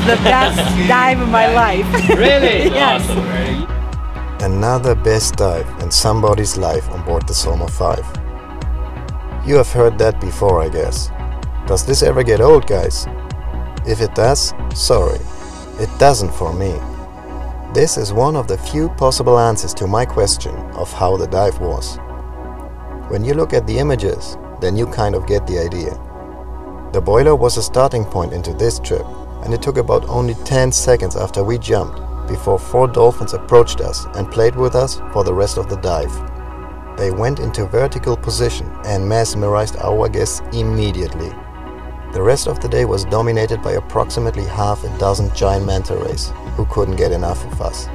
The best dive of my life. Really? Yes. Awesome. Another best dive in somebody's life on board the Solmar V. You have heard that before, I guess. Does this ever get old, guys? If it does, sorry. It doesn't for me. This is one of the few possible answers to my question of how the dive was. When you look at the images, then you kind of get the idea. The boiler was a starting point into this trip, and it took about only 10 seconds after we jumped before 4 dolphins approached us and played with us for the rest of the dive. They went into vertical position and mesmerized our guests immediately. The rest of the day was dominated by approximately half a dozen giant manta rays who couldn't get enough of us.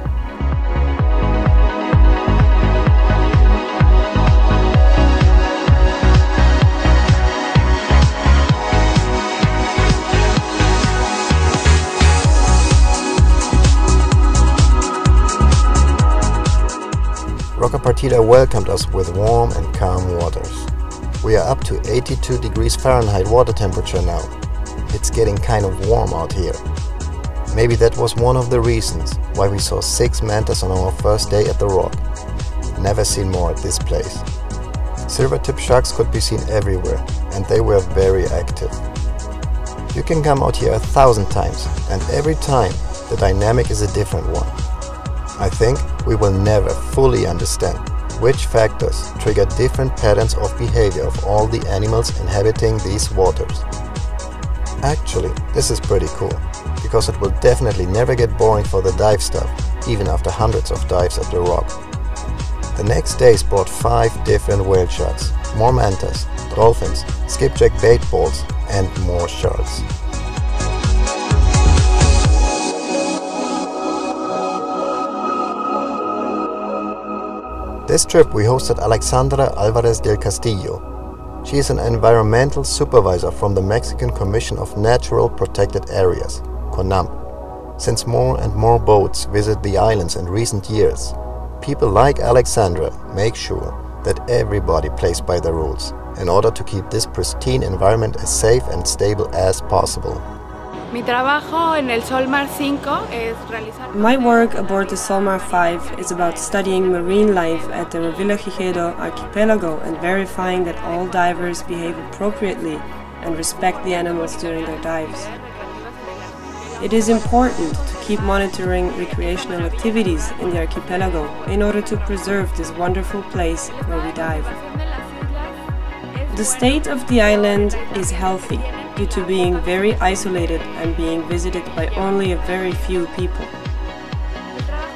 Roca Partida welcomed us with warm and calm waters. We are up to 82 degrees Fahrenheit water temperature now. It's getting kind of warm out here. Maybe that was one of the reasons why we saw 6 mantas on our first day at the Rock. Never seen more at this place. Silver-tip sharks could be seen everywhere, and they were very active. You can come out here 1,000 times, and every time the dynamic is a different one. I think we will never fully understand which factors trigger different patterns of behavior of all the animals inhabiting these waters. Actually, this is pretty cool, because it will definitely never get boring for the dive staff, even after hundreds of dives at the Rock. The next days brought 5 different whale sharks, more mantas, dolphins, skipjack bait balls, and more sharks. This trip we hosted Alexandra Alvarez del Castillo. She is an environmental supervisor from the Mexican Commission of Natural Protected Areas, CONAMP. Since more and more boats visit the islands in recent years, people like Alexandra make sure that everybody plays by the rules in order to keep this pristine environment as safe and stable as possible. My work aboard the Solmar V is about studying marine life at the Revillagigedo archipelago and verifying that all divers behave appropriately and respect the animals during their dives. It is important to keep monitoring recreational activities in the archipelago in order to preserve this wonderful place where we dive. The state of the island is healthy due to being very isolated and being visited by only a very few people.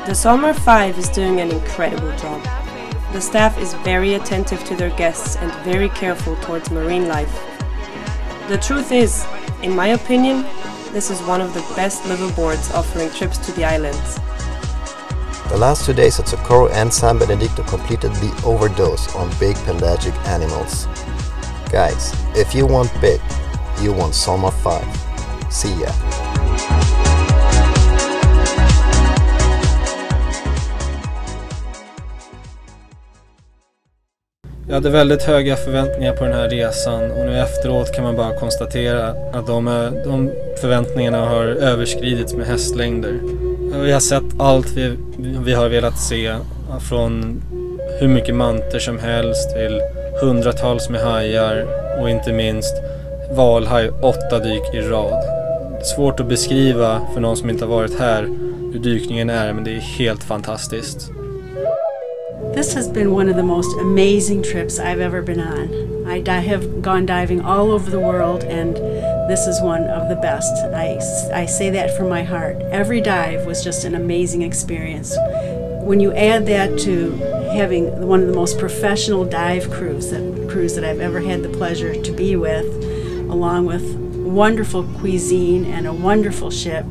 The Solmar V is doing an incredible job. The staff is very attentive to their guests and very careful towards marine life. The truth is, in my opinion, this is one of the best liveaboards offering trips to the islands. The last 2 days at Socorro and San Benedicto completed the overdose on big pelagic animals. Guys, if you want big, you want Solmar V. See ya! Jag hade väldigt höga förväntningar på den här resan och nu efteråt kan man bara konstatera att de förväntningarna har överskridits med hästlängder. Vi har sett allt vi har velat se, från hur mycket manter som helst till hundratals med hajar och inte minst valhaj 8 dyk i rad. Det är svårt att beskriva för någon som inte har varit här hur dykningen är, men det är helt fantastiskt. This has been one of the most amazing trips I've ever been on. I have gone diving all over the world, and this is one of the best. I say that from my heart. Every dive was just an amazing experience. When you add that to having one of the most professional dive crews that I've ever had the pleasure to be with, along with wonderful cuisine and a wonderful ship,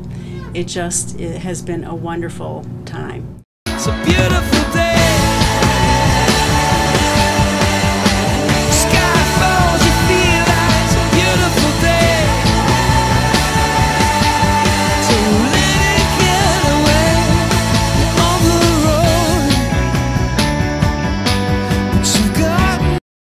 it has been a wonderful time. It's a beautiful